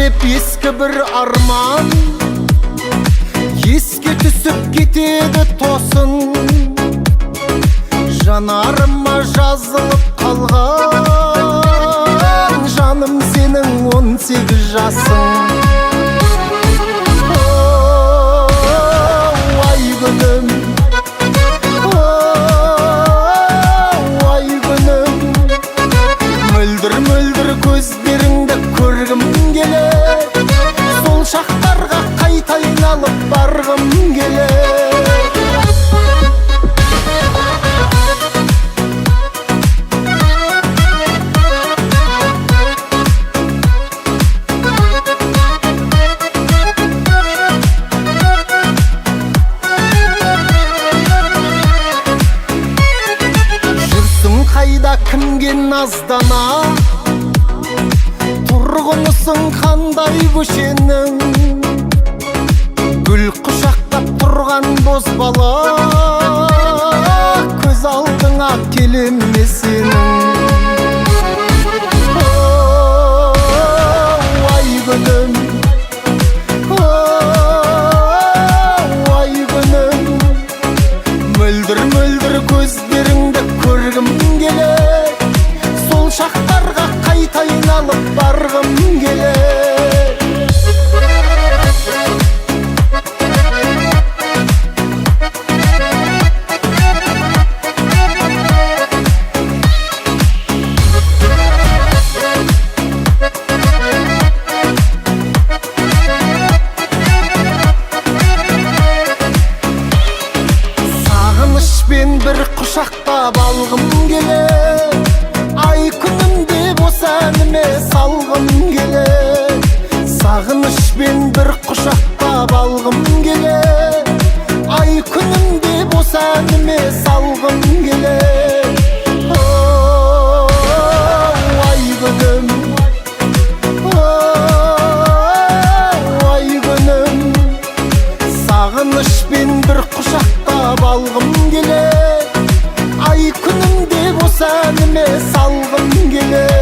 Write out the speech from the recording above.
деп ескі бір арман еске түсіп кетеді тосын, жанарыма жазылып қалған жаным сенің 18 жасың. Ай күнім, ай күнім, мөлдір көздеріңді көргім келеді, сол шақтарға қайта айналып барғым келеді. Қайда кімге наздана, тұрғынысың қандай көшенің, гүл құшақтап тұрған бозбала, көз алдыңа келе ме сенің? Ай күнім, ай күнім, мөлдір көздеріңді көргім келеді, сол шақтарға қайта айналып барғым келеді. Сағынышпен бір құшақтап алғым келеді, ай күнім деп осы әніме салғым келеді. Сағынышпен бір құшақтап алғым келеді, ай күнім деп осы әніме салғым келеді. Ай күнім, ай күнім, сағынышпен бір құшақтап алғым келеді, ай күнім деп осы әніме салғым келеді.